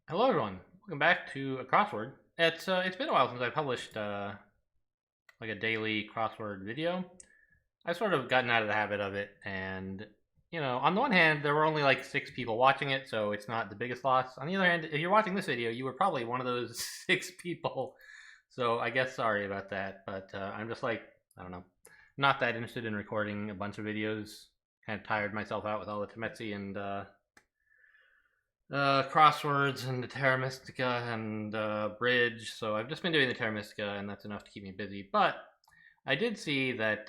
Hello, everyone. Welcome back to a crossword. It's been a while since I published like a daily crossword video. I've sort of gotten out of the habit of it, and on the one hand, there were only like 6 people watching it, so it's not the biggest loss. On the other hand, if you're watching this video, you were probably one of those 6 people. So I guess sorry about that, but I'm just like I don't know, not that interested in recording a bunch of videos. Kind of tired myself out with all the Temesi and crosswords and the Terra Mystica and bridge. So I've just been doing the Terra Mystica, and that's enough to keep me busy. But I did see that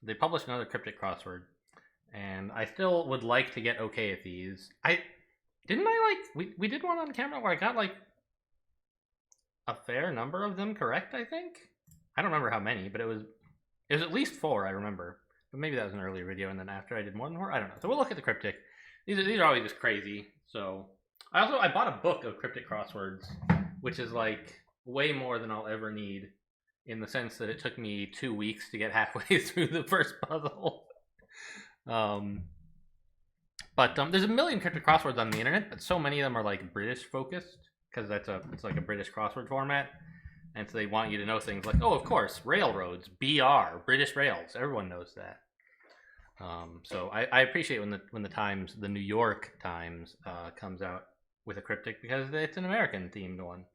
they published another cryptic crossword, and I still would like to get okay at these. We did one on camera where I got like a fair number of them correct. I think I don't remember how many, but it was at least 4. I remember, but maybe that was an earlier video, and then after I did more than 4. I don't know. So we'll look at the cryptic. These are always just crazy. So I bought a book of cryptic crosswords, which is like way more than I'll ever need, in the sense that it took me 2 weeks to get halfway through the first puzzle. um, but there's a million cryptic crosswords on the internet, but so many of them are like British focused because it's like a British crossword format, and so they want you to know things like, oh, of course, railroads, BR, British rails. Everyone knows that. So I appreciate when the New York Times comes out with a cryptic, because it's an American themed one,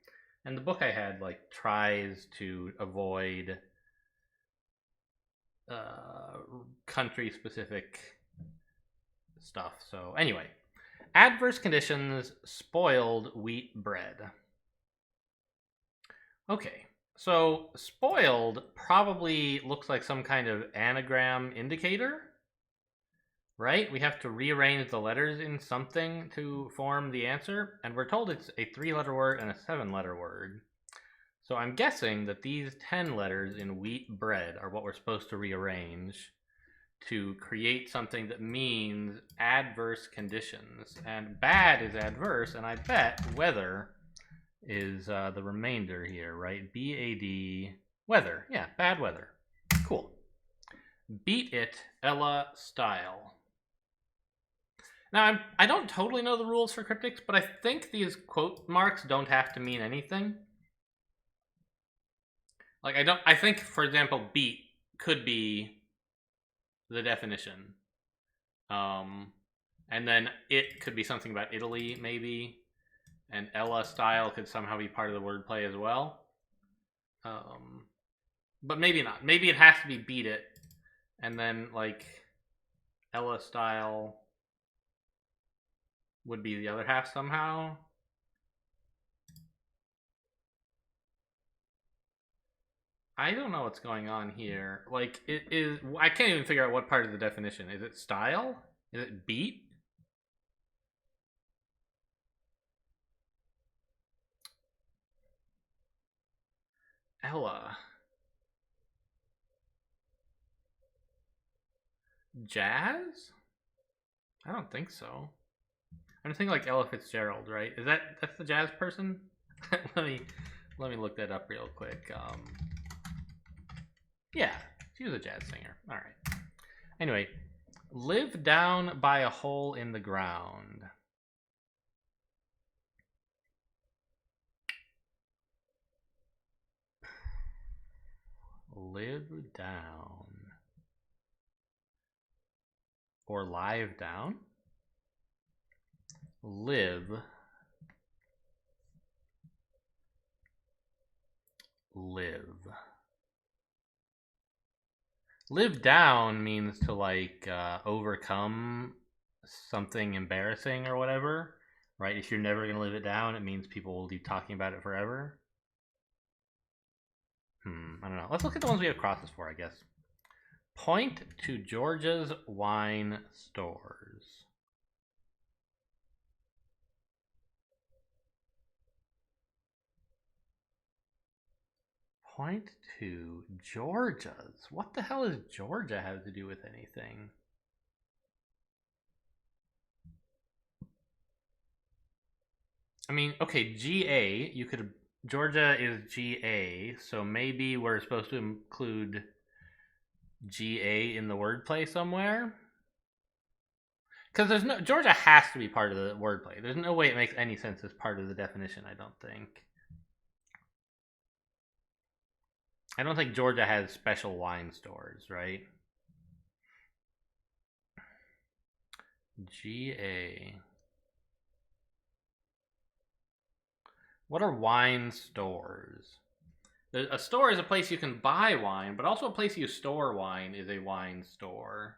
and the book I had like tries to avoid country specific stuff. So anyway, adverse conditions spoiled wheat bread. Okay, so spoiled probably looks like some kind of anagram indicator, right? We have to rearrange the letters in something to form the answer, and we're told it's a 3-letter word and a 7-letter word. So I'm guessing that these 10 letters in wheat bread are what we're supposed to rearrange to create something that means adverse conditions. And bad is adverse, and I bet weather is the remainder here, right? BAD, weather. Yeah, bad weather. Cool. Beat it, Ella style. Now, I don't totally know the rules for cryptics, but I think these quote marks don't have to mean anything. Like, I think, for example, beat could be the definition. And then it could be something about Italy, maybe. And Ella style could somehow be part of the wordplay as well. But maybe not. Maybe it has to be beat it. And then, like, Ella style would be the other half somehow. I don't know what's going on here. Like, it is. I can't even figure out what part of the definition. Is it style? Is it beat? Ella. Jazz? I don't think so. I'm thinking like Ella Fitzgerald, right? That's the jazz person? let me let me look that up real quick. Yeah, she was a jazz singer. All right. Anyway, live down by a hole in the ground. Live down. Or live down? Live. Live. Live down means to like overcome something embarrassing or whatever, right? If you're never going to live it down, it means people will be talking about it forever. I don't know. Let's look at the ones we have crosses for, I guess. Point to Georgia's wine stores. Point to Georgia's. What the hell does Georgia have to do with anything? I mean, okay, GA, Georgia is GA, so maybe we're supposed to include GA in the wordplay somewhere. Because there's no Georgia has to be part of the wordplay. There's no way it makes any sense as part of the definition. I don't think. I don't think Georgia has special wine stores, right? GA. What are wine stores? A store is a place you can buy wine, but also a place you store wine is a wine store.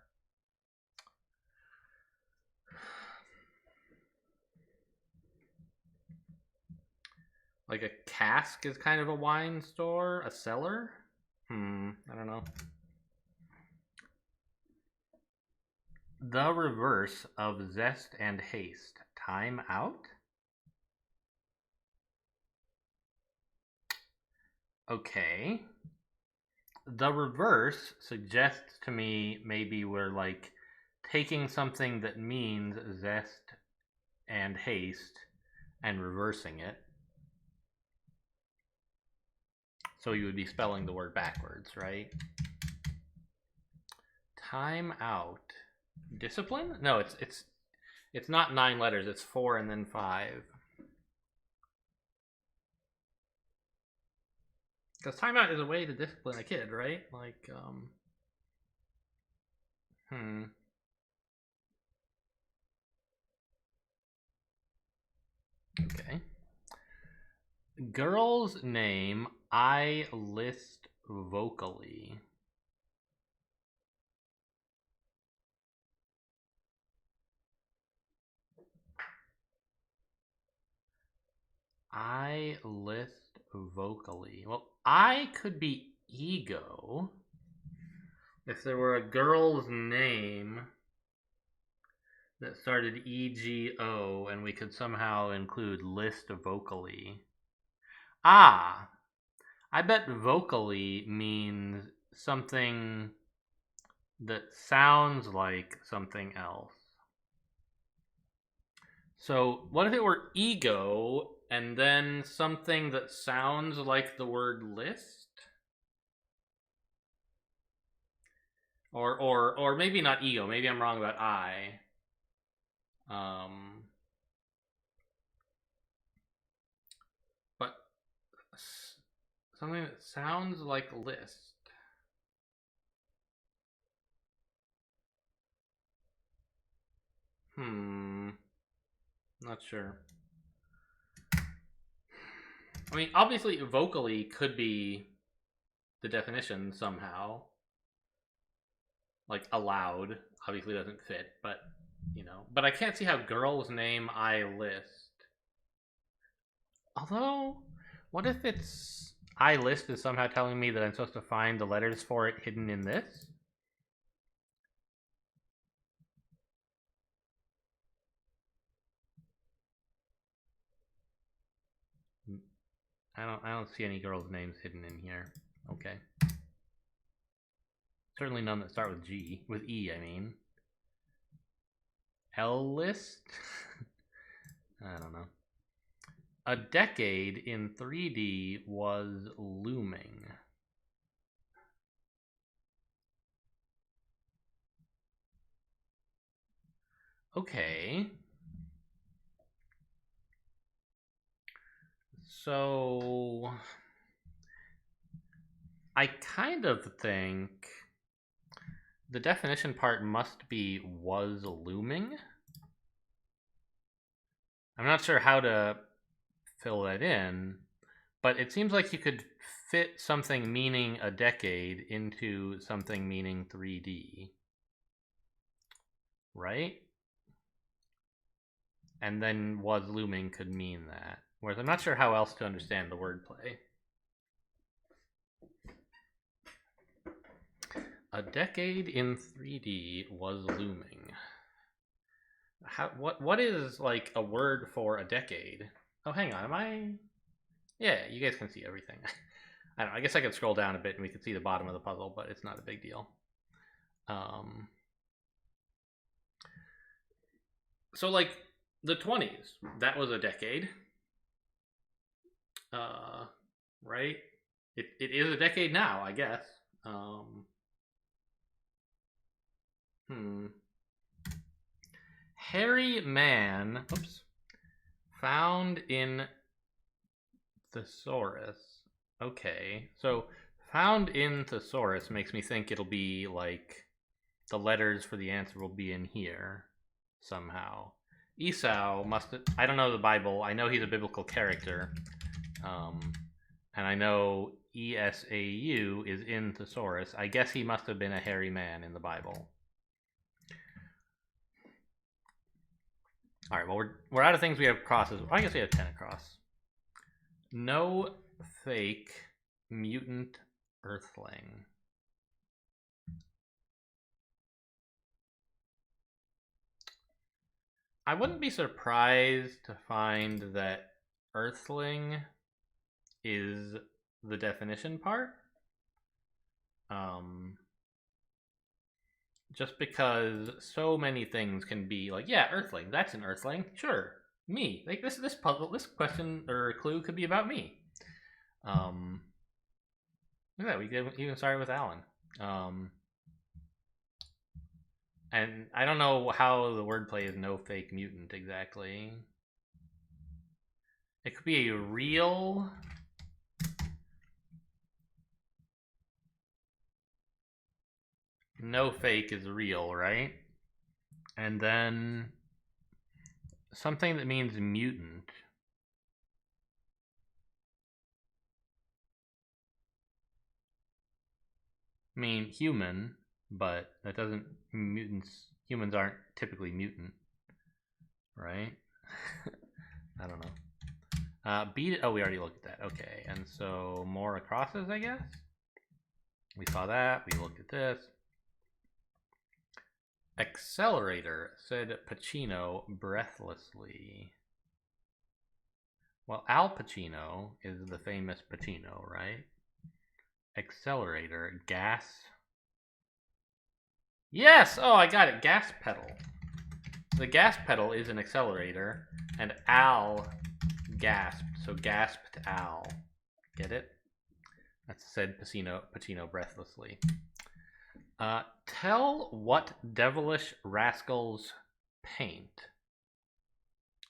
Like a cask is kind of a wine store? A cellar? I don't know. The reverse of zest and haste. Time out? Okay. The reverse suggests to me maybe we're like taking something that means zest and haste and reversing it. So you would be spelling the word backwards, right? Time out. Discipline? No, it's not 9 letters, it's 4 and then 5. Because timeout is a way to discipline a kid, right? Like, Okay. Girl's name I list vocally. I list vocally. Well, I could be ego if there were a girl's name that started EGO and we could somehow include list vocally. Ah, I bet vocally means something that sounds like something else. So what if it were ego and then something that sounds like the word list? Or maybe not ego, maybe I'm wrong about I. But something that sounds like list. Not sure. I mean, obviously, vocally could be the definition somehow. Like, aloud obviously doesn't fit, but, you know. But I can't see how girl's name I list. Although, what if it's I list is somehow telling me that I'm supposed to find the letters for it hidden in this? I don't see any girls' names hidden in here. Okay. Certainly none that start with G. With E, I mean. L list? I don't know. A decade in 3D was looming. Okay. So I kind of think the definition part must be was looming. I'm not sure how to fill that in, but it seems like you could fit something meaning a decade into something meaning 3D. Right? And then was looming could mean that. Whereas I'm not sure how else to understand the wordplay. A decade in 3D was looming. What is like a word for a decade? Oh, hang on. Am I? Yeah, you guys can see everything. I don't know. I guess I could scroll down a bit and we could see the bottom of the puzzle, but it's not a big deal. So like the 20s, that was a decade. Right? It is a decade now, I guess. hairy man, oops, found in thesaurus. Okay, so found in thesaurus makes me think it'll be like the letters for the answer will be in here somehow. Esau must have, I don't know the Bible. I know he's a biblical character. And I know Esau is in thesaurus. I guess he must have been a hairy man in the Bible. All right, well, we're out of things we have crosses. I guess we have 10 across. No fake mutant earthling. I wouldn't be surprised to find that earthling is the definition part. Just because so many things can be like, yeah, earthling, that's an earthling, sure, me. Like this puzzle, this question or clue could be about me. Look at that, we even started with Alan. And I don't know how the wordplay is no fake mutant exactly. It could be a real. No fake is real, right? And then something that means mutant. I mean human, but that doesn't, humans aren't typically mutant, right? I don't know. Beat it. Oh, we already looked at that. Okay, and so more acrosses, I guess. We saw that. We looked at this. Accelerator, said Pacino breathlessly. Well, Al Pacino is the famous Pacino, right? Accelerator, gas. Yes! Oh, I got it. Gas pedal. The gas pedal is an accelerator, and Al gasped, so gasped Al. Get it? That's said Pacino breathlessly. Tell what devilish rascals paint?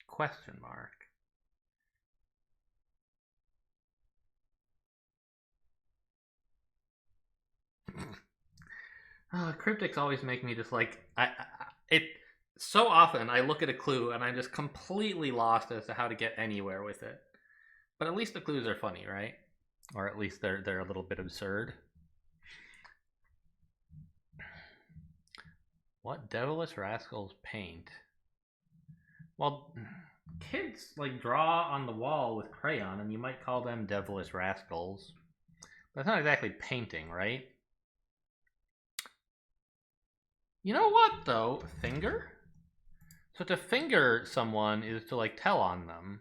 Question mark. Cryptics always make me just like it. So often I look at a clue and I'm just completely lost as to how to get anywhere with it. But at least the clues are funny, right? Or at least they're a little bit absurd. What devilish rascals paint? Well, kids like draw on the wall with crayon, and you might call them devilish rascals. But it's not exactly painting, right? You know what, though? Finger? So to finger someone is to, like, tell on them.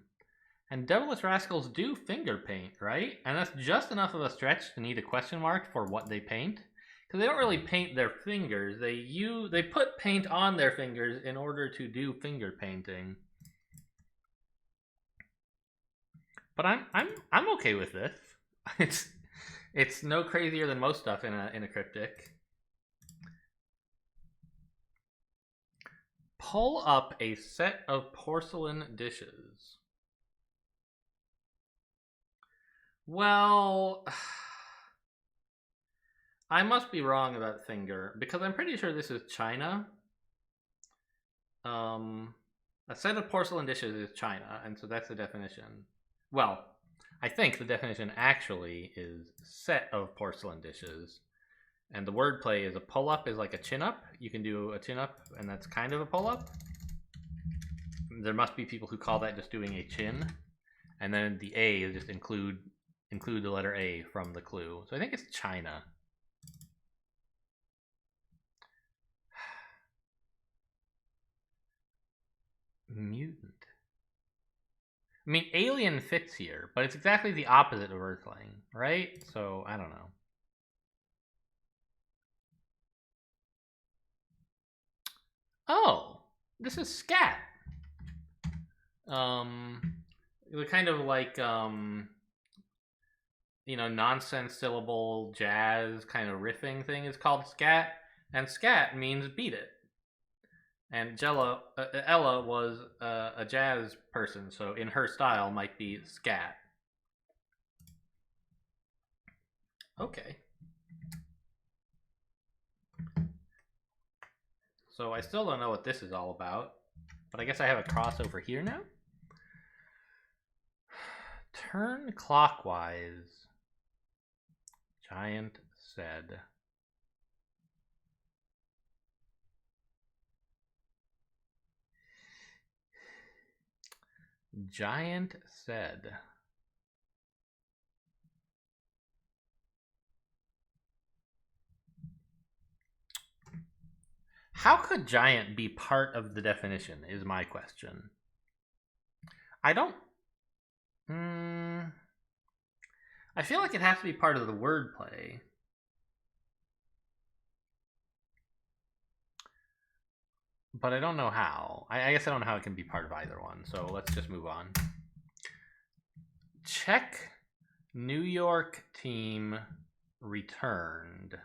And devilish rascals do finger paint, right? And that's just enough of a stretch to need a question mark for what they paint. Because they don't really paint their fingers. They put paint on their fingers in order to do finger painting. But I'm okay with this. It's no crazier than most stuff in a cryptic. Pull up a set of porcelain dishes. Well, I must be wrong about finger because I'm pretty sure this is China. A set of porcelain dishes is China, and so that's the definition. Well, I think the definition actually is set of porcelain dishes. And the wordplay is a pull-up is like a chin-up. You can do a chin-up, and that's kind of a pull-up. There must be people who call that just doing a chin. And then the A is just include the letter A from the clue. So I think it's China. Mutant. I mean, alien fits here, but it's exactly the opposite of Earthling, right? So I don't know. Oh, this is scat. The kind of like nonsense syllable jazz kind of riffing thing is called scat, and scat means beat it. And Ella was a jazz person, so in her style might be scat. Okay. So I still don't know what this is all about, but I guess I have a crossover here now. Turn clockwise, Giant said. Giant said. How could giant be part of the definition is my question. I don't... I feel like it has to be part of the wordplay. But I don't know how. I guess I don't know how it can be part of either one, so let's just move on. Check New York team returned.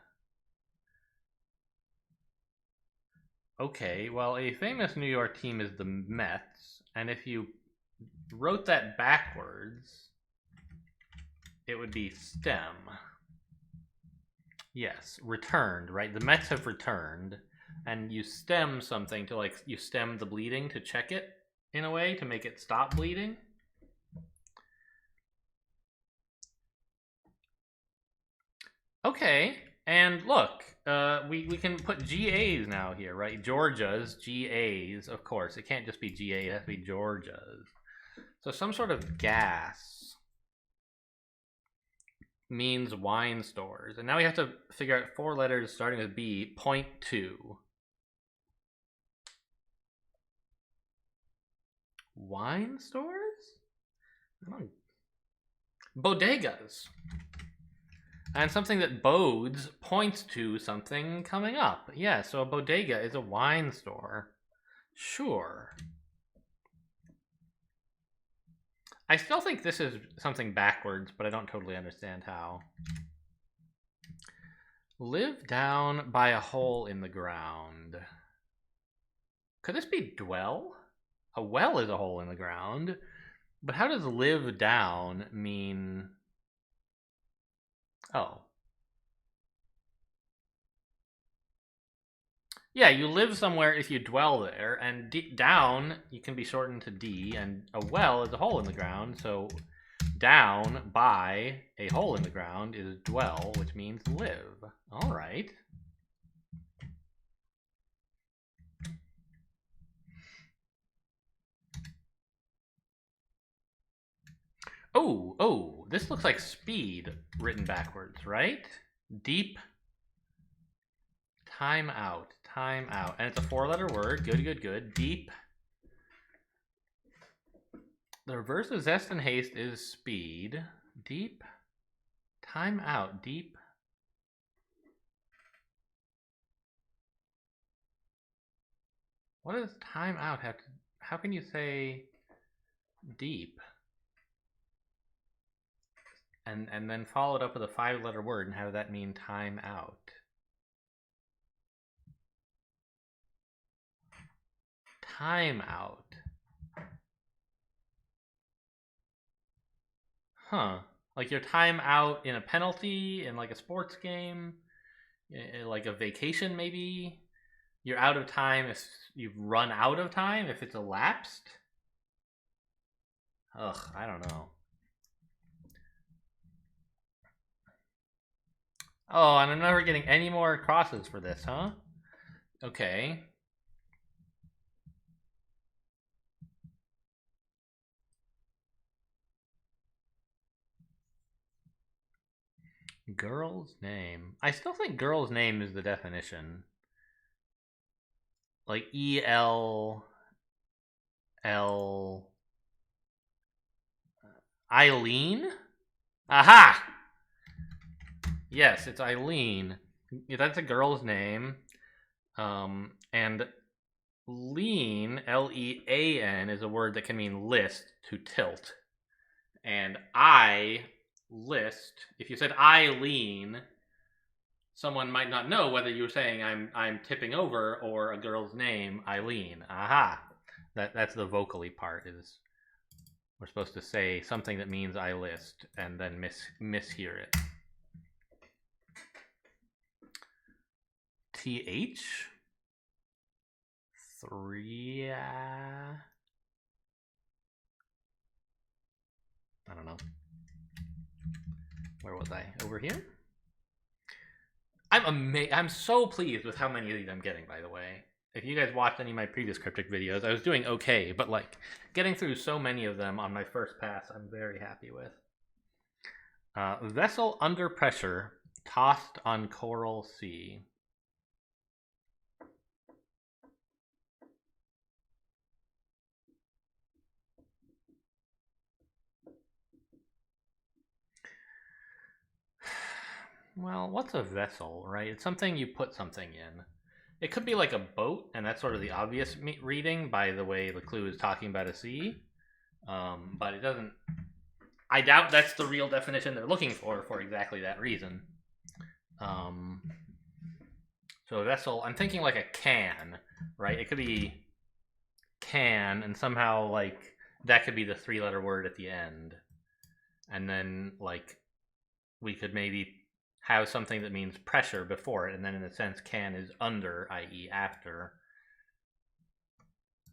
Okay, well, a famous New York team is the Mets, and if you wrote that backwards, it would be stem. Yes, returned, right? The Mets have returned, and you stem something to, like, you stem the bleeding to check it, in a way, to make it stop bleeding. Okay, and look, we can put GAs now here, right? Georgia's, GAs, of course. It can't just be GA, it has to be Georgia's. So some sort of gas means wine stores. And now we have to figure out 4 letters starting with B, point to. Wine stores? Bodegas. And something that bodes points to something coming up. Yeah, so a bodega is a wine store. Sure. I still think this is something backwards, but I don't totally understand how. Live down by a hole in the ground. Could this be dwell? A well is a hole in the ground. But how does live down mean... Oh. Yeah, you live somewhere if you dwell there, and down, you can be shortened to D, and a well is a hole in the ground, so down by a hole in the ground is dwell, which means live. All right. Oh, this looks like speed written backwards, right? Deep time out. And it's a 4-letter word. Good. Deep. The reverse of zest and haste is speed. Deep time out. Deep. What does time out have to... How can you say deep? And then follow it up with a 5-letter word, and how does that mean time out? Time out. Huh. Like your time out in a penalty, in like a sports game, like a vacation maybe? You're out of time if you've run out of time, if it's elapsed? Ugh, I don't know. Oh, and I'm never getting any more crosses for this, huh? Okay. Girl's name. I still think girl's name is the definition. Like E-L... L... Eileen? Aha! Yes, it's Eileen. That's a girl's name. And lean, L-E-A-N, is a word that can mean list, to tilt. And I list, if you said I lean, someone might not know whether you were saying I'm tipping over or a girl's name, Eileen. Aha. That's the vocally part, is we're supposed to say something that means I list and then mishear it. TH 3 I don't know. Where was I? Over here? I'm so pleased with how many of these I'm getting, by the way. If you guys watched any of my previous cryptic videos, I was doing okay, but like getting through so many of them on my first pass, I'm very happy with. Vessel under pressure, tossed on coral sea. Well, what's a vessel, right? It's something you put something in. It could be like a boat, and that's sort of the obvious reading by the way the clue is talking about a sea. But it doesn't... I doubt that's the real definition they're looking for exactly that reason. So a vessel, I'm thinking like a can, right? It could be can, and somehow like that could be the 3-letter word at the end. And then like we could maybe have something that means pressure before it, and then in a sense can is under, i.e. after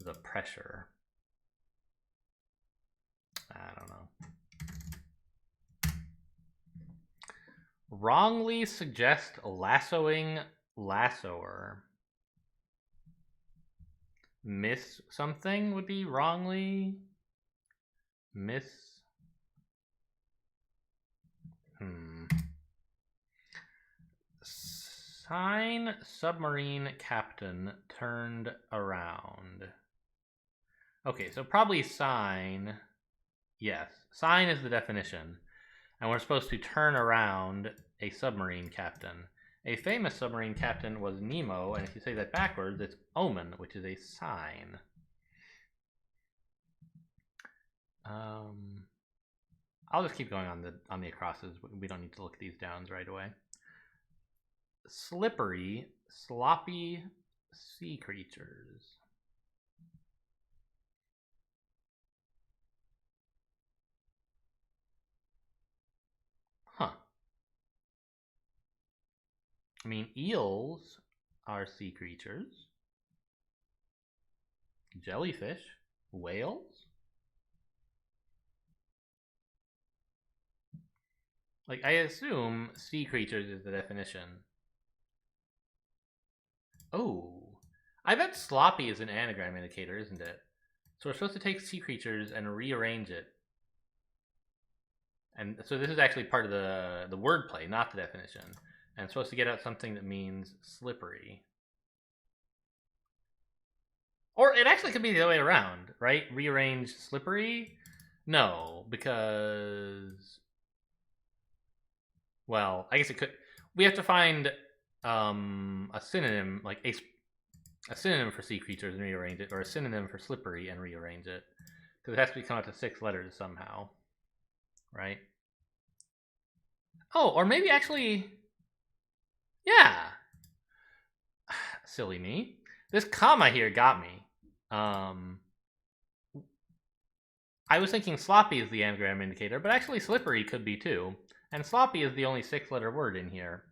the pressure. I don't know. Wrongly suggest lassoing lassoer. Miss something would be wrongly. Miss. Sign submarine captain turned around. Okay, so probably sign. Yes, sign is the definition. And we're supposed to turn around a submarine captain. A famous submarine captain was Nemo, and if you say that backwards, it's omen, which is a sign. I'll just keep going on the acrosses. We don't need to look at these downs right away. Slippery, sloppy sea creatures. Huh. I mean, eels are sea creatures. Jellyfish, whales. Like, I assume sea creatures is the definition. Oh, I bet sloppy is an anagram indicator, isn't it? So we're supposed to take sea creatures and rearrange it. And so this is actually part of the wordplay, not the definition. And it's supposed to get out something that means slippery. Or it actually could be the other way around, right? Rearrange slippery? No, because... Well, I guess it could... We have to find a synonym, like a synonym for sea creatures and rearrange it, or a synonym for slippery and rearrange it. Because it has to come out to 6 letters somehow, right? Oh, or maybe actually... Yeah. Silly me. This comma here got me. I was thinking sloppy is the anagram indicator, but actually slippery could be too. And sloppy is the only 6-letter word in here.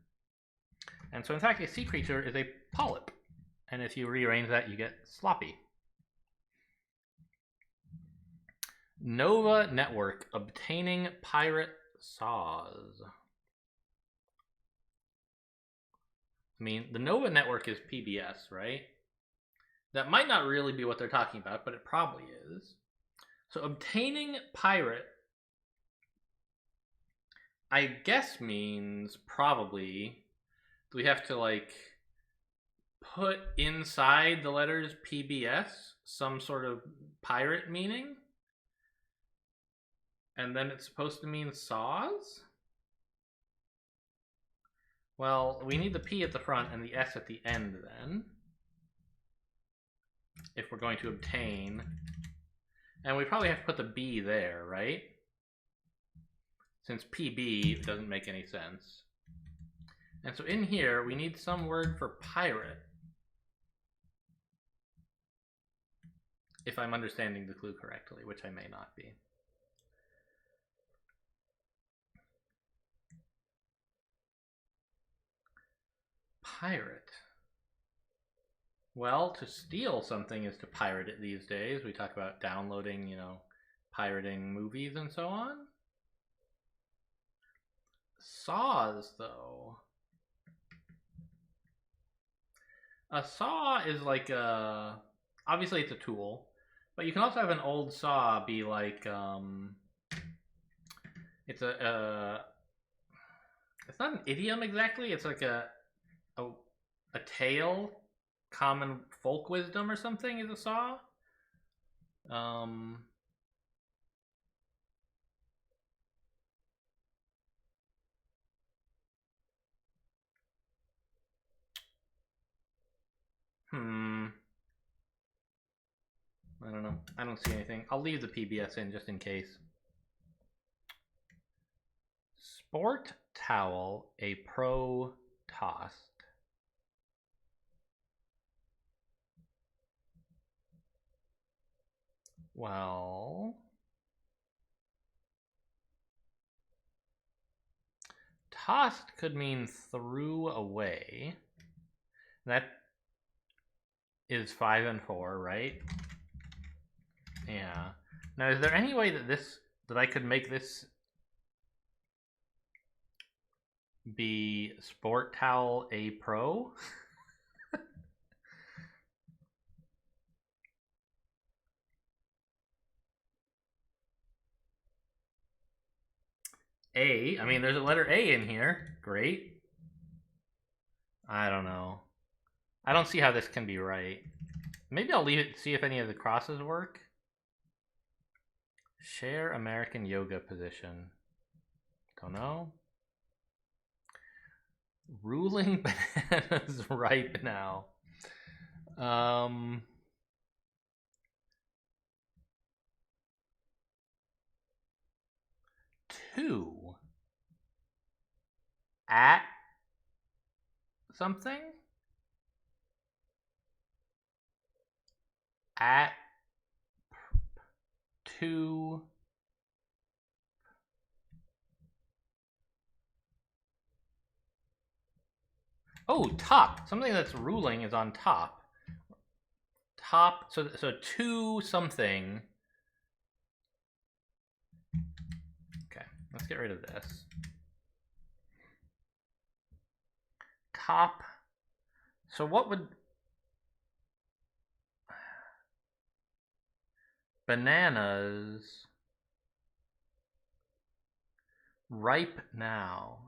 And so in fact, a sea creature is a polyp. And if you rearrange that, you get sloppy. Nova Network obtaining pirate saws. I mean, the Nova Network is PBS, right? That might not really be what they're talking about, but it probably is. So obtaining pirate, I guess means probably, do we have to like put inside the letters PBS some sort of pirate meaning? And then it's supposed to mean saws? Well, we need the P at the front and the S at the end then, if we're going to obtain. And we probably have to put the B there, right? Since PB doesn't make any sense. And so in here, we need some word for pirate. If I'm understanding the clue correctly, which I may not be. Pirate. Well, to steal something is to pirate it these days. We talk about downloading, you know, pirating movies and so on. Saws, though. A saw is like a... Obviously, it's a tool. But you can also have an old saw be like... It's it's not an idiom exactly. It's like a tale. Common folk wisdom or something is a saw. I don't know. I don't see anything. I'll leave the PBS in just in case. Sport towel, a pro tossed. Well, tossed could mean threw away. That is 5 and 4, right? Yeah. Now, is there any way that I could make this be sport towel a pro? A. I mean, there's a letter A in here. Great. I don't know. I don't see how this can be right. Maybe I'll leave it to see if any of the crosses work. Share American yoga position. Don't know. Ruling bananas ripe now. 2 at something? At 2 oh, top. Something that's ruling is on top. Top, so 2 something. Okay, let's get rid of this. Top. So what would... Bananas ripe now.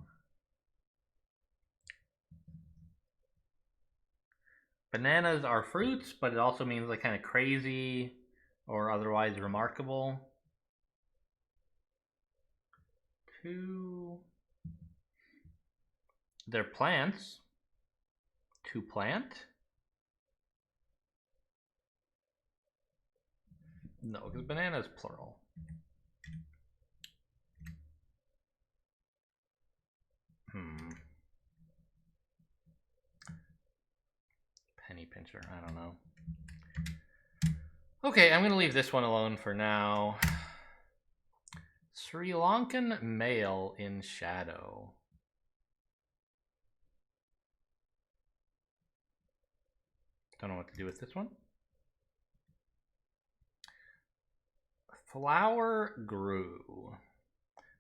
Bananas are fruits, but it also means like kind of crazy or otherwise remarkable. 2. They're plants. To plant. No, because banana is plural. Penny pincher, I don't know. Okay, I'm going to leave this one alone for now. Sri Lankan male in shadow. Don't know what to do with this one. Flower grew.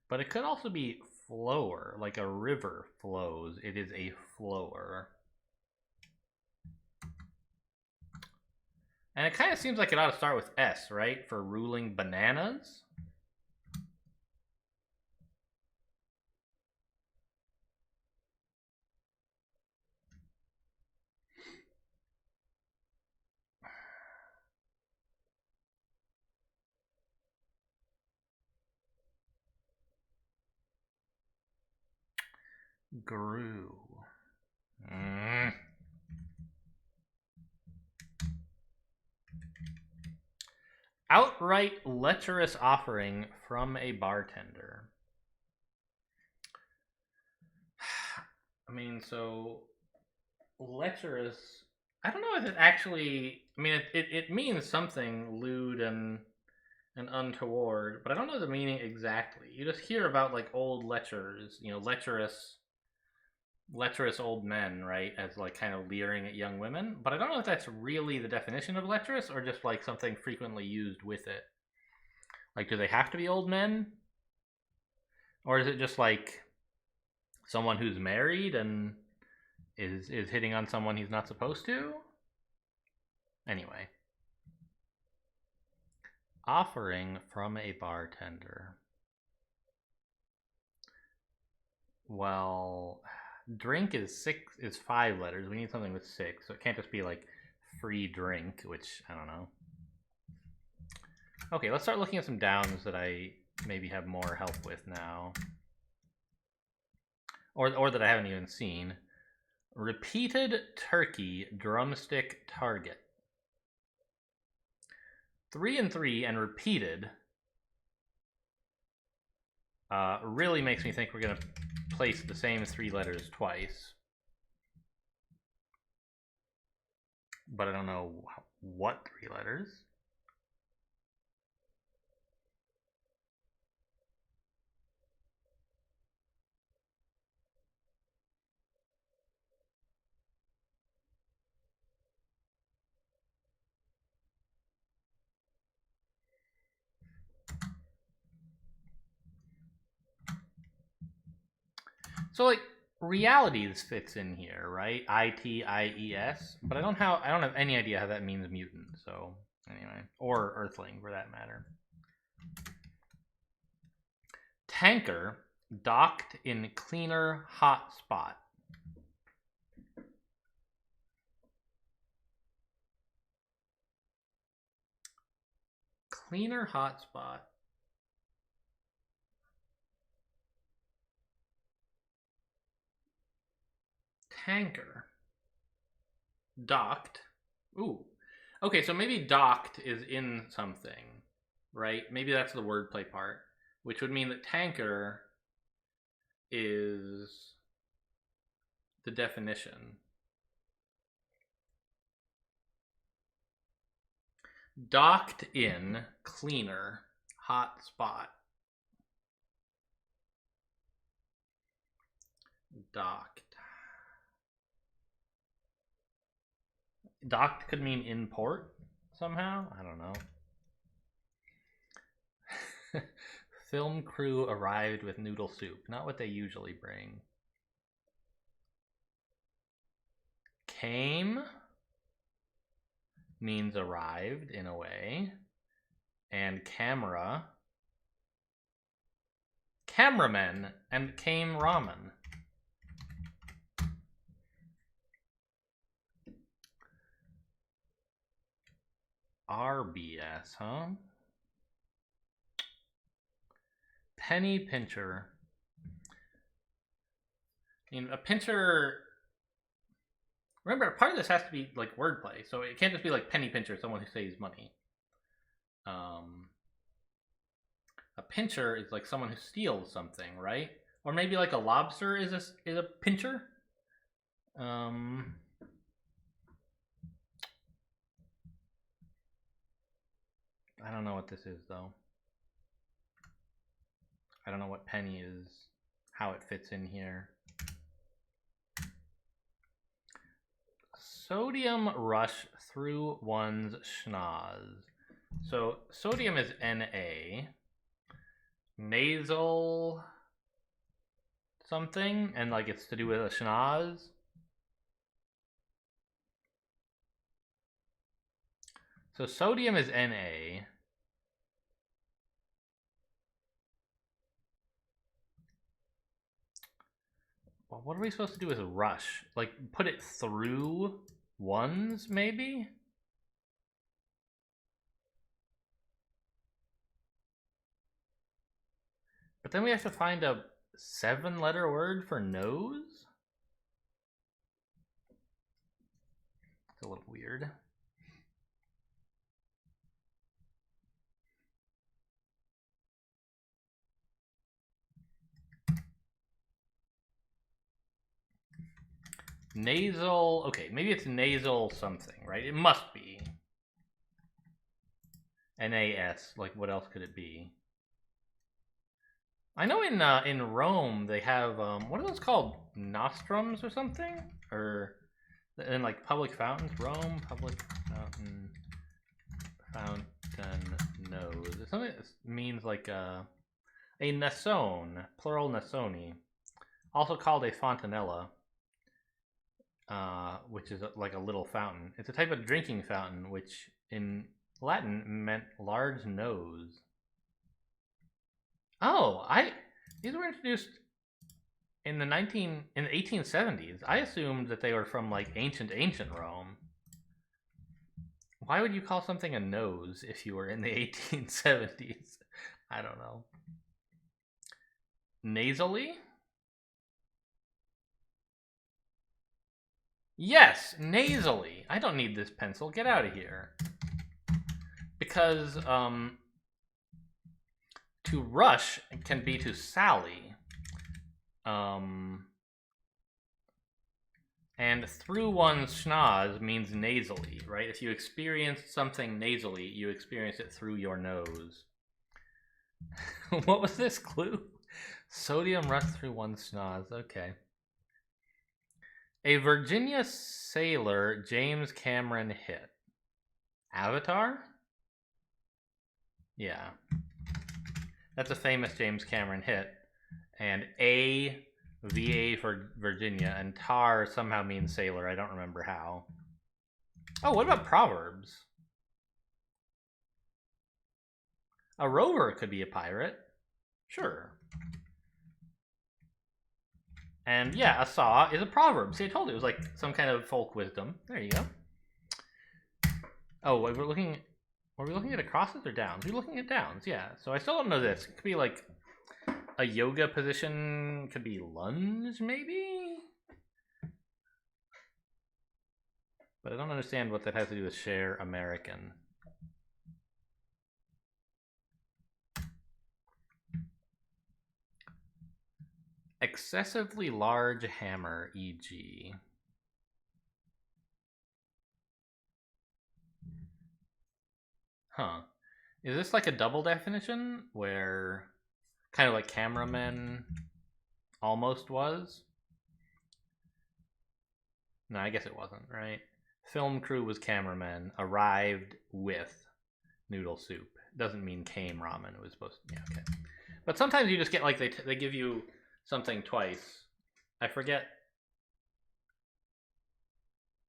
But it could also be flower, like a river flows. It is a flower. And it kind of seems like it ought to start with S, right? For ruling bananas. Grew. Outright lecherous offering from a bartender. I mean, so lecherous. I don't know if it actually. I mean, it means something lewd and untoward, but I don't know the meaning exactly. You just hear about like old lechers, you know, lecherous old men, right, as like kind of leering at young women. But I don't know if that's really the definition of lecherous or just like something frequently used with it. Like, do they have to be old men, or is it just like someone who's married and is hitting on someone he's not supposed to? Anyway, offering from a bartender. Well, drink is 5 letters. We need something with 6, so it can't just be like free drink, which I don't know. Okay, let's start looking at some downs that I maybe have more help with now, or that I haven't even seen. Repeated turkey drumstick target. 3 and 3 and repeated really makes me think we're gonna place the same 3 letters twice, but I don't know what 3 letters. So like realities fits in here, right? ITIES, but I don't have any idea how that means mutant. So anyway, or Earthling for that matter. Tanker docked in cleaner hot spot. Cleaner hot spot. Tanker docked. Ooh. Okay, so maybe docked is in something, right? Maybe that's the wordplay part, which would mean that tanker is the definition. Docked in cleaner hot spot. Docked. Docked could mean in port somehow. I don't know. Film crew arrived with noodle soup. Not what they usually bring. Came means arrived in a way. And camera. Cameramen and came ramen. RBS, huh? Penny pincher. I mean, a pincher. Remember, part of this has to be like wordplay, so it can't just be like penny pincher, someone who saves money. A pincher is like someone who steals something, right? Or maybe like a lobster is a pincher. I don't know what this is though. I don't know what penny is, how it fits in here. Sodium rush through one's schnoz. So sodium is Na. Nasal something, and like it's to do with a schnoz. So sodium is Na. Well, what are we supposed to do with rush? Like put it through ones, maybe? But then we have to find a 7-letter word for nose? It's a little weird. Nasal, okay, maybe it's nasal something, right? It must be. NAS, like what else could it be? I know in Rome they have what are those called? Nostrums or something? Or in like public fountains? Rome public fountain nose. Something that means like a nasone, plural nasoni, also called a fontanella, which is like a little fountain. It's a type of drinking fountain, which in Latin meant large nose. Oh, these were introduced in the 1870s. I assumed that they were from like ancient Rome. Why would you call something a nose if you were in the 1870s? I don't know. Nasally? Yes, nasally. I don't need this pencil. Get out of here. Because to rush can be to sally. And through one's schnoz means nasally, right? If you experience something nasally, you experience it through your nose. What was this clue? Sodium rush through one's schnoz. Okay. A Virginia sailor James Cameron hit. Avatar? Yeah. That's a famous James Cameron hit. And VA for Virginia, and tar somehow means sailor. I don't remember how. Oh, what about proverbs? A rover could be a pirate. Sure. And yeah, a saw is a proverb. See, I told you it was like some kind of folk wisdom. There you go. Oh, were we looking at crosses or downs? We're looking at downs, yeah. So I still don't know this. It could be like a yoga position, could be lunge, maybe? But I don't understand what that has to do with share American. Excessively large hammer, e.g. Huh. Is this like a double definition where kind of like cameraman almost was? No, I guess it wasn't, right? Film crew was cameraman, arrived with noodle soup. Doesn't mean came ramen. It was supposed to, yeah, okay. But sometimes you just get like they give you something twice. I forget.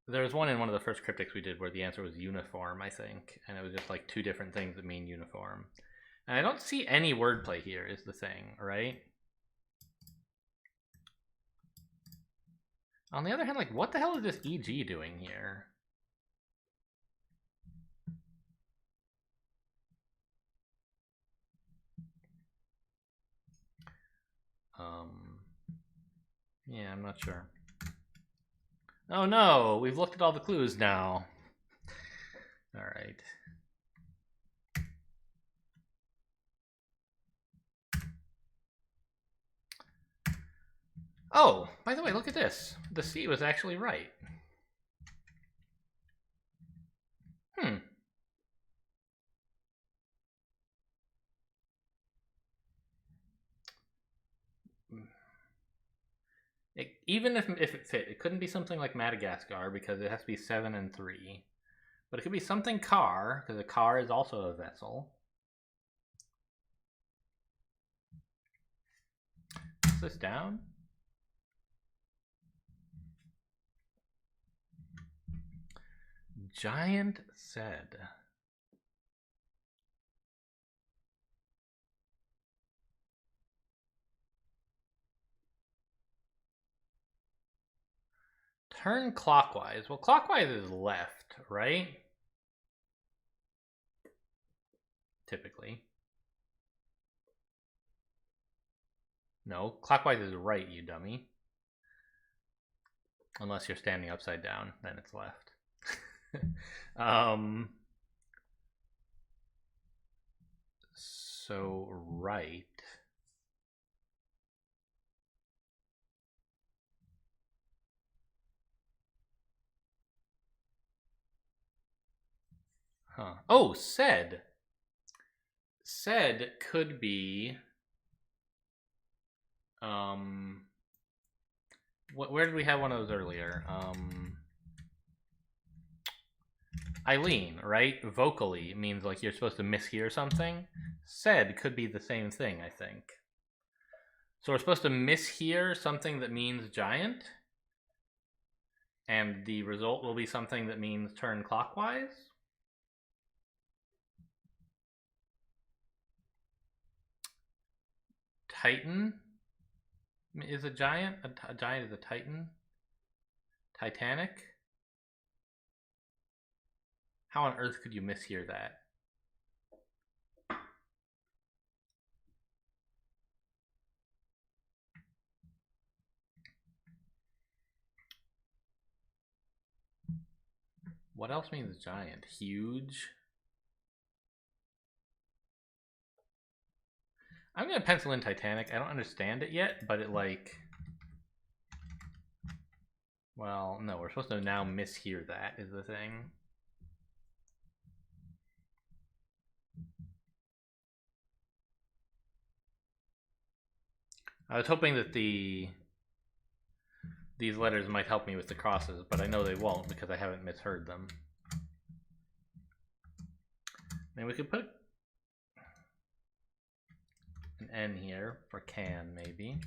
There was one in one of the first cryptics we did where the answer was uniform, I think, and it was just like two different things that mean uniform. And I don't see any wordplay here is the thing, right? On the other hand, like, what the hell is this EG doing here? Yeah, I'm not sure. Oh no, we've looked at all the clues now. All right. Oh, by the way, look at this. The C was actually right. Even if it fit, it couldn't be something like Madagascar because it has to be 7 and 3. But it could be something car, because a car is also a vessel. Is this down? Giant said. Turn clockwise. Well, clockwise is left, right? Typically. No, clockwise is right, you dummy. Unless you're standing upside down, then it's left. So right. Huh. Oh, said. Said could be. Where did we have one of those earlier? Eileen, right? Vocally means like you're supposed to mishear something. Said could be the same thing, I think. So we're supposed to mishear something that means giant, and the result will be something that means turn clockwise. Titan is a giant. A giant is a titan. Titanic. How on earth could you mishear that? What else means giant? Huge. I'm gonna pencil in Titanic. I don't understand it yet, but it like... Well, no, we're supposed to now mishear that is the thing. I was hoping that these letters might help me with the crosses, but I know they won't because I haven't misheard them. And we could put an N here for can, maybe.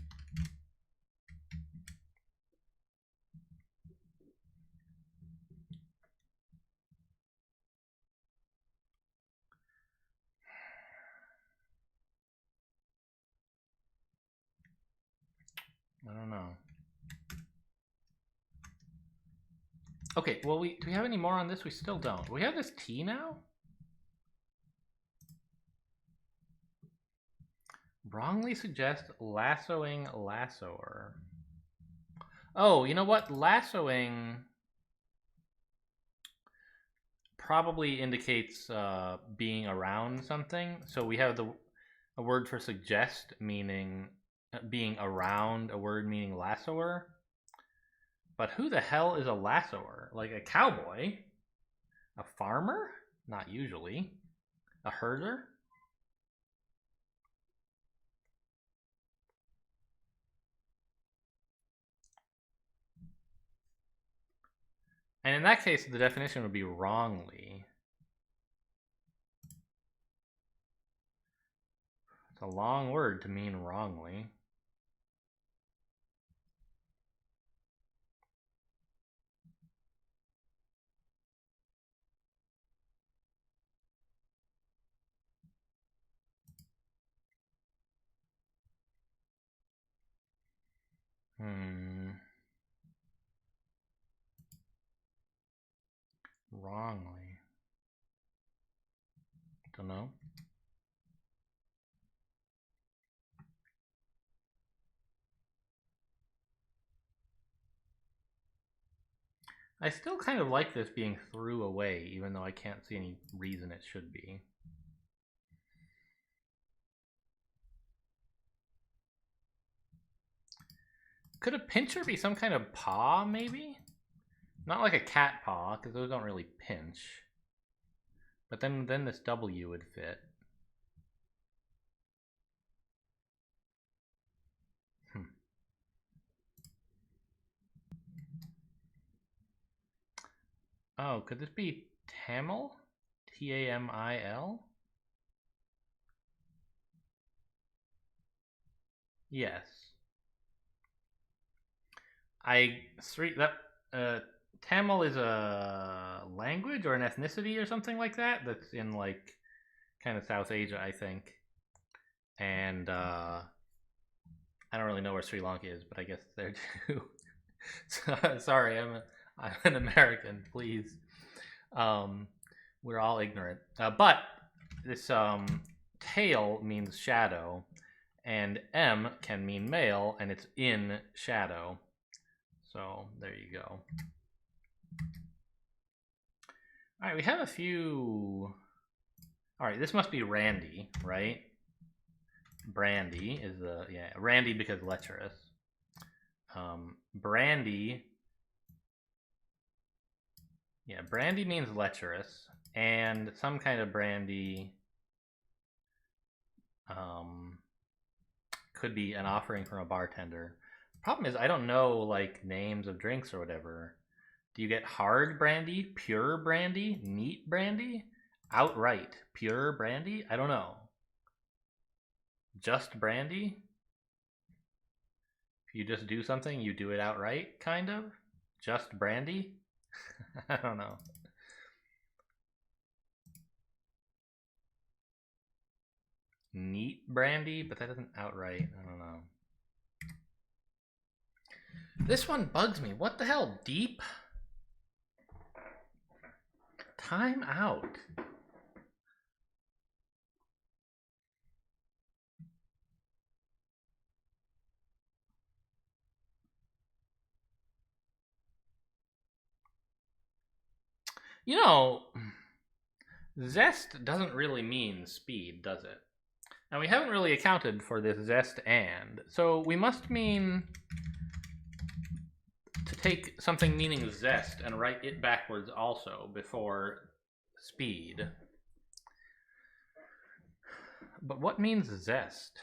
I don't know. Okay, well, do we have any more on this? We still don't. Do we have this T now? Wrongly suggest lassoing lassoer. Oh, you know what? Lassoing probably indicates being around something. So we have a word for suggest meaning being around a word meaning lassoer. But who the hell is a lassoer? Like a cowboy? A farmer? Not usually. A herder? And in that case, the definition would be wrongly. It's a long word to mean wrongly. Wrongly. Don't know. I still kind of like this being threw away, even though I can't see any reason it should be. Could a pincher be some kind of paw, maybe? Not like a cat paw, because those don't really pinch. But then this W would fit. Oh, could this be Tamil? Tamil? Yes. Tamil is a language or an ethnicity or something like that that's in like kind of South Asia, I think. And I don't really know where Sri Lanka is, but I guess it's there too. Sorry, I'm an American, please. We're all ignorant. But this tail means shadow, and M can mean male, and it's in shadow. So there you go. All right, we have a few. All right, this must be Randy, right? Brandy is the, yeah, Randy because lecherous. Brandy. Yeah, brandy means lecherous. and some kind of brandy could be an offering from a bartender. Problem is, I don't know like names of drinks or whatever. Do you get hard brandy, pure brandy, neat brandy, outright pure brandy? I don't know. Just brandy? If you just do something, you do it outright, kind of? Just brandy? I don't know. Neat brandy, but that doesn't outright. I don't know. This one bugs me. What the hell? Deep? Time out. You know, zest doesn't really mean speed, does it? Now, we haven't really accounted for this zest and, so we must mean to take something meaning zest and write it backwards also before speed. But what means zest?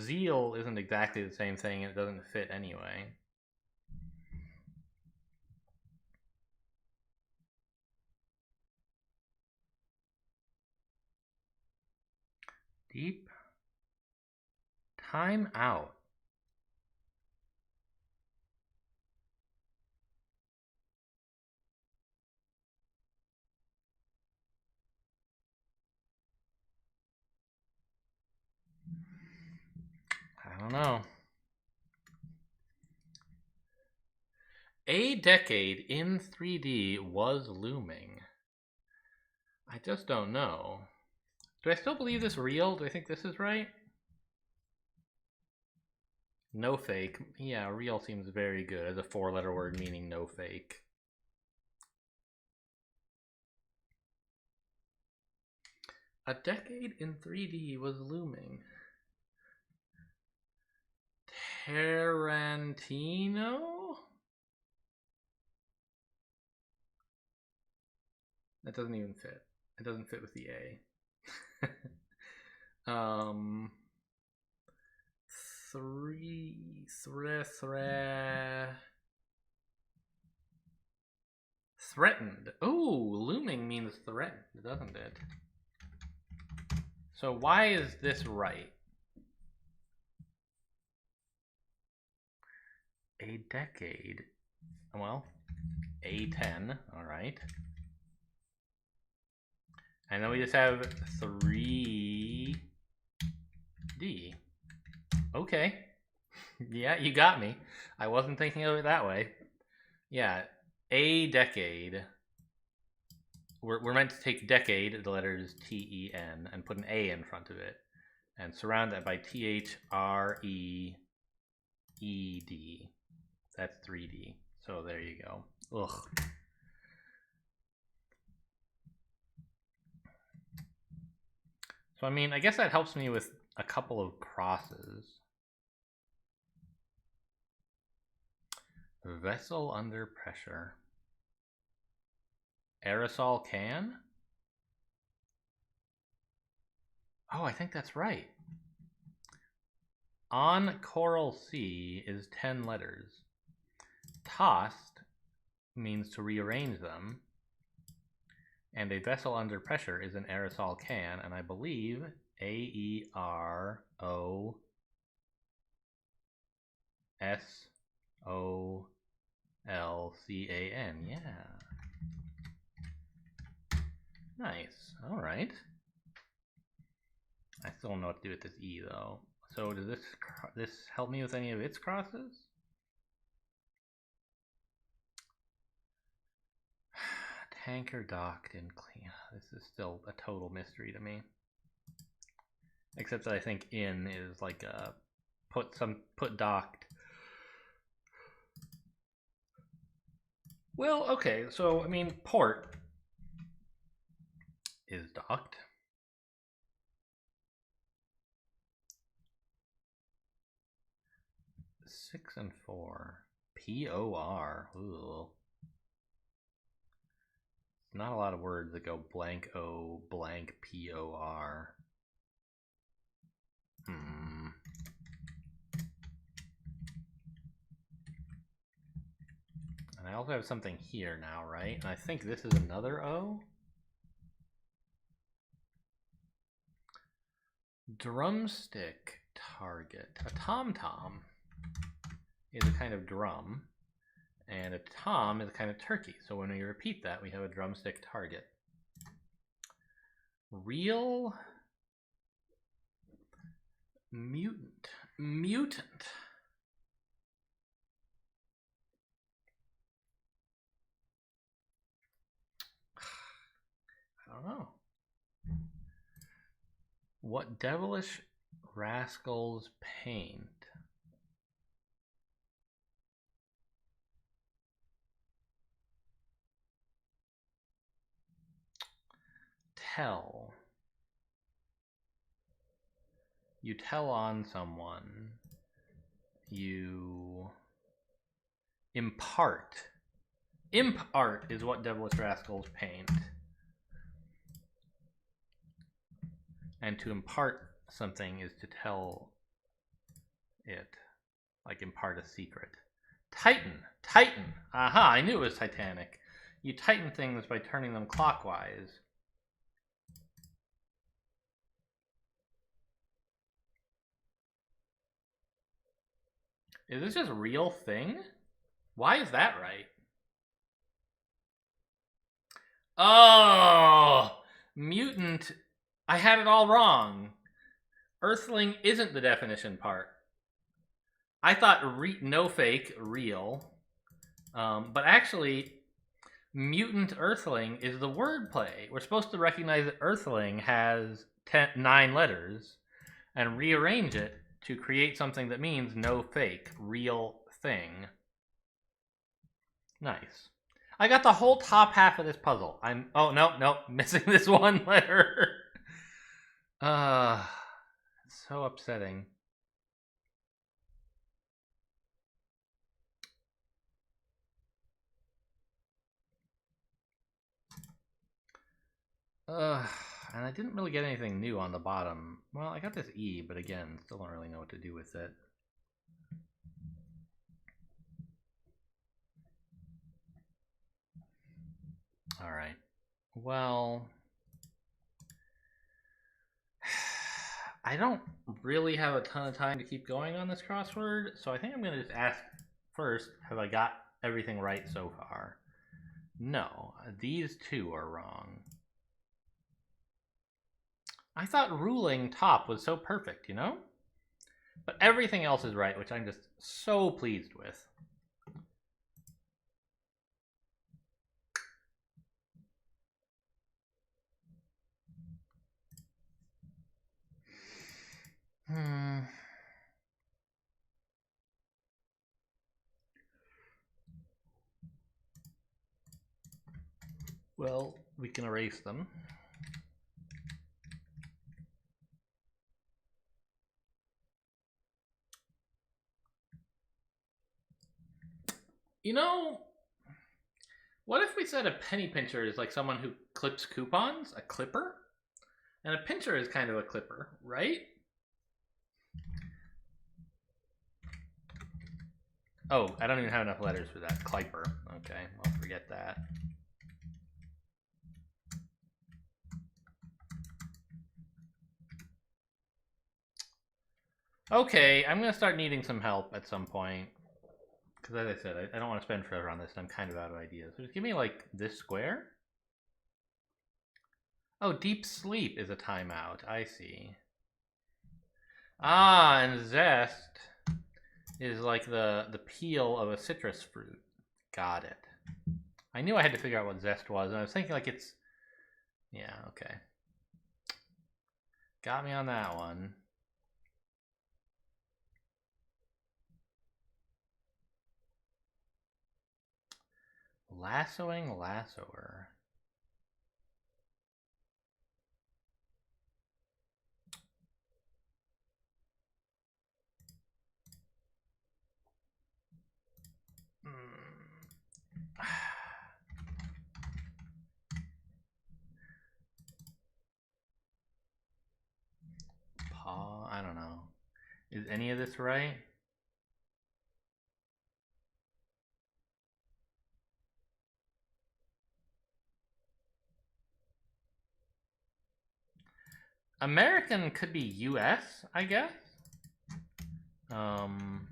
Zeal isn't exactly the same thing, and it doesn't fit anyway. Deep. Time out. I don't know. A decade in 3D was looming. I just don't know. Do I still believe this real? Do I think this is right? No fake. Yeah, real seems very good as a 4-letter word meaning no fake. A decade in 3D was looming. Tarantino? That doesn't even fit. It doesn't fit with the A. Threatened. Oh, looming means threatened, doesn't it? So why is this right? A decade. Well, A10, all right. And then we just have 3D. Okay. Yeah, you got me. I wasn't thinking of it that way. Yeah, a decade. We're meant to take decade, the letters T-E-N, and put an A in front of it. And surround that by T-H-R-E-E-D. That's 3D. So there you go. Ugh. So I mean, I guess that helps me with a couple of crosses. Vessel under pressure. Aerosol can? Oh, I think that's right. On Coral Sea is 10 letters. Tossed means to rearrange them. And a vessel under pressure is an aerosol can, and I believe AEROSOLCAN. Yeah. Nice. All right. I still don't know what to do with this E though. So does this help me with any of its crosses? Tanker docked and clean. This is still a total mystery to me. Except that I think in is like a put docked. Well, okay, so I mean port is docked. 6 and 4. P-O-R. Ooh. Not a lot of words that go blank O, blank P-O-R. And I also have something here now, right? And I think this is another O. Drumstick target. A tom-tom is a kind of drum, and a tom is a kind of turkey. So when we repeat that, we have a drumstick target. Real mutant. Mutant. I don't know. What devilish rascals paint? Tell. You tell on someone. You impart. Imp art is what devilish rascals paint. And to impart something is to tell it, like impart a secret. Tighten. Tighten. Aha, I knew it was Titanic. You tighten things by turning them clockwise. Is this just a real thing? Why is that right? Oh, mutant. I had it all wrong. Earthling isn't the definition part. I thought no fake, real. But actually, mutant earthling is the wordplay. We're supposed to recognize that earthling has 9 letters and rearrange it to create something that means no fake, real thing. Nice. I got the whole top half of this puzzle. Oh, no, missing this one letter. It's so upsetting. And I didn't really get anything new on the bottom. Well, I got this E, but again, still don't really know what to do with it. All right. Well, I don't really have a ton of time to keep going on this crossword, so I think I'm going to just ask first, have I got everything right so far? No, these 2 are wrong. I thought ruling top was so perfect, you know? But everything else is right, which I'm just so pleased with. Well, we can erase them. You know, what if we said a penny pincher is like someone who clips coupons? A clipper? And a pincher is kind of a clipper, right? Oh, I don't even have enough letters for that. Clipper. Okay, I'll forget that. Okay, I'm going to start needing some help at some point. Because as I said, I don't want to spend forever on this, and I'm kind of out of ideas. So just give me, like, this square? Oh, deep sleep is a timeout. I see. Ah, and zest is like the peel of a citrus fruit. Got it. I knew I had to figure out what zest was, and I was thinking like it's... Yeah, okay. Got me on that one. Lassoing lassoer. Is any of this right? American could be US, I guess. And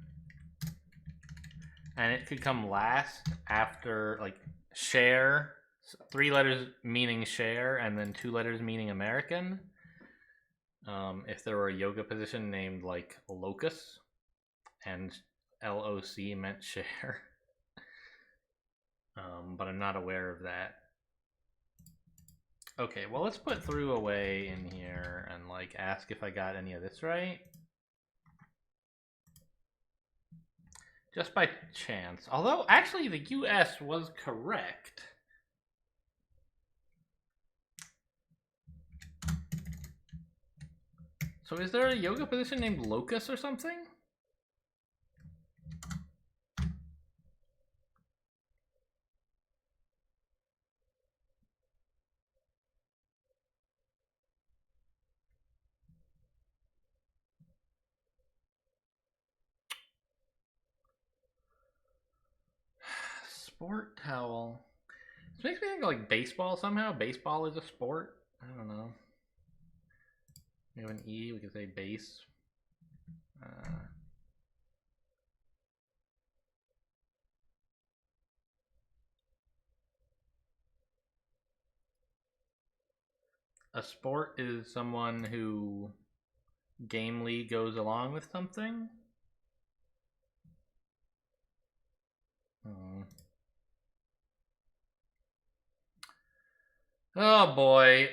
it could come last after like share, 3 letters meaning share, and then 2 letters meaning American. If there were a yoga position named like locus, and LOC meant share. But I'm not aware of that. Okay, well, let's put through away in here and like ask if I got any of this right. Just by chance. Although, actually, the US was correct. So is there a yoga position named locus or something? Sport towel. This makes me think of like baseball somehow. Baseball is a sport. I don't know. We have an E, we could say base. A sport is someone who gamely goes along with something. Oh boy.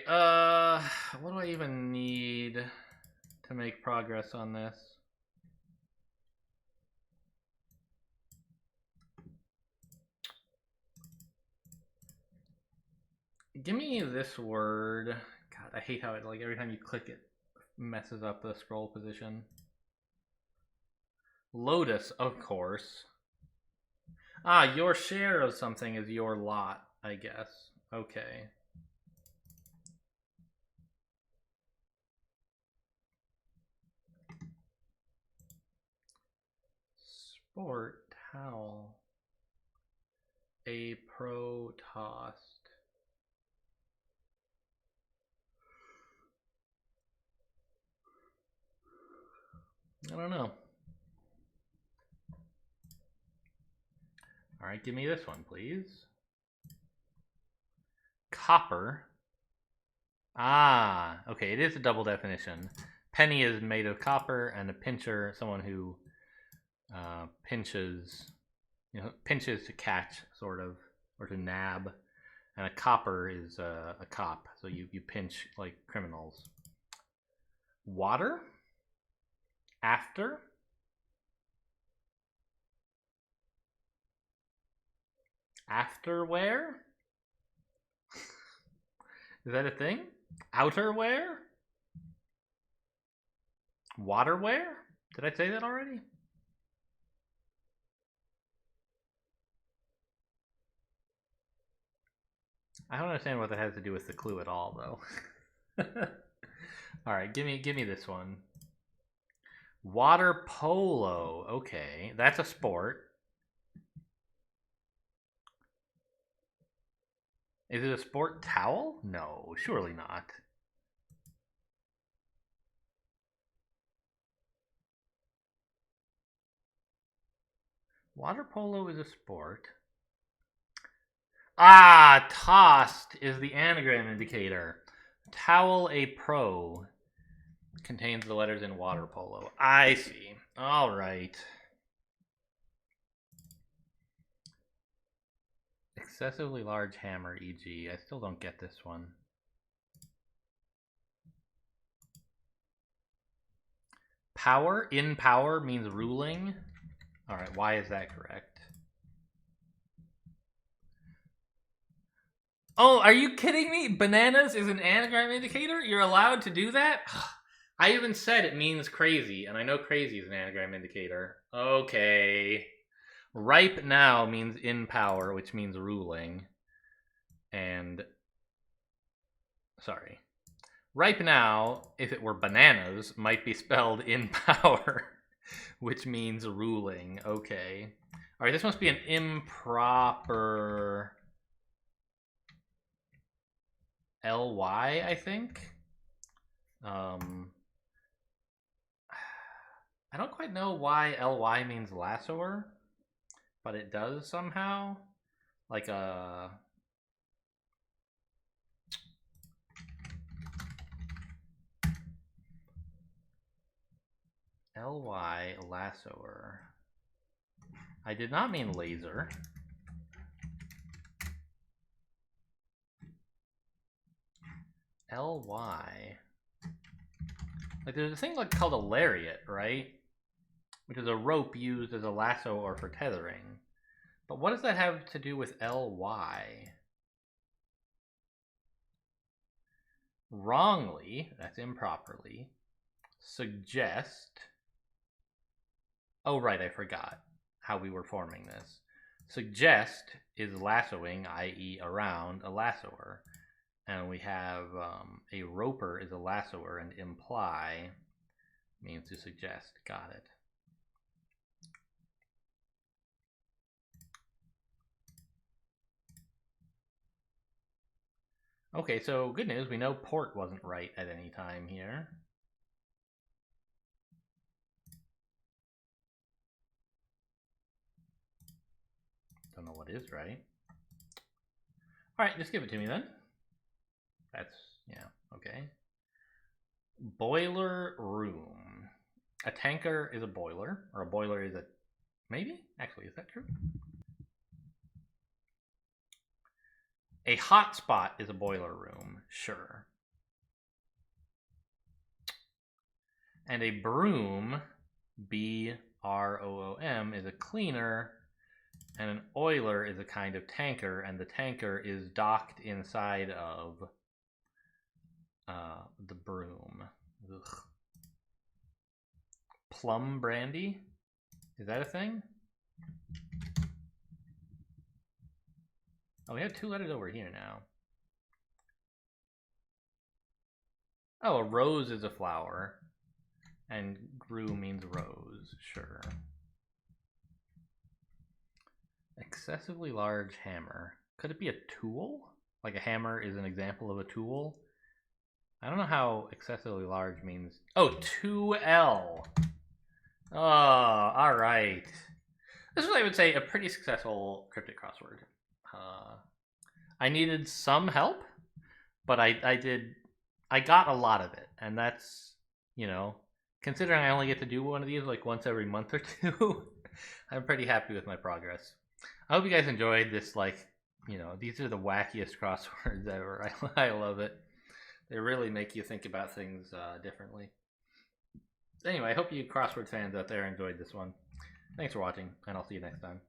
What do I even need to make progress on this? Give me this word. God, I hate how it, like, every time you click it messes up the scroll position. Lotus, of course. Ah, your share of something is your lot, I guess. Okay. Sport towel. A pro tossed. I don't know. All right, give me this one, please. Copper. Ah, okay, it is a double definition. Penny is made of copper, and a pincher, someone who pinches, pinches to catch, sort of, or to nab. And a copper is a cop, so you pinch like criminals. Water. After. Afterwear. Is that a thing? Outerwear? Waterwear? Did I say that already? I don't understand what that has to do with the clue at all, though. All right, give me this one. Water polo. Okay, that's a sport. Is it a sport towel? No, surely not. Water polo is a sport. Ah, tossed is the anagram indicator. Towel a pro contains the letters in water polo. I see. All right. Excessively large hammer, e.g. I still don't get this one. Power, in power means ruling. All right, why is that correct? Oh, are you kidding me? Bananas is an anagram indicator? You're allowed to do that? I even said it means crazy, and I know crazy is an anagram indicator. Okay. Ripe now means in power, which means ruling. And, sorry. Ripe now, if it were bananas, might be spelled in power. which means ruling. Okay. All right, this must be an improper ly, I think. I don't quite know why ly means lassoer, but it does somehow. Like a ly lassoer. I did not mean laser. ly. Like there's a thing like called a lariat, right? Which is a rope used as a lasso or for tethering. But what does that have to do with ly? Wrongly, that's improperly, suggest. Oh, right, I forgot how we were forming this. Suggest is lassoing, i.e. around a lassoer. And we have a roper is a lassoer, and imply means to suggest. Got it. Okay, so good news. We know port wasn't right at any time here. Don't know what is right. All right, just give it to me then. That's, yeah, okay. Boiler room. A tanker is a boiler, or a boiler is a, maybe? Actually, is that true? A hotspot is a boiler room, sure. And a broom, B-R-O-O-M, is a cleaner, and an oiler is a kind of tanker, and the tanker is docked inside of the broom. Ugh. Plum brandy? Is that a thing? Oh, we have 2 letters over here now. Oh, a rose is a flower. And grew means rose, sure. Excessively large hammer. Could it be a tool? Like a hammer is an example of a tool? I don't know how excessively large means. Oh, 2L. Oh, all right. This is, I would say, a pretty successful cryptic crossword. I needed some help, but I got a lot of it, and that's, you know, considering I only get to do one of these like once every month or two, I'm pretty happy with my progress. I hope you guys enjoyed this. Like, you know, these are the wackiest crosswords ever. I love it. They really make you think about things differently. Anyway, I hope you crossword fans out there enjoyed this one. Thanks for watching, and I'll see you next time.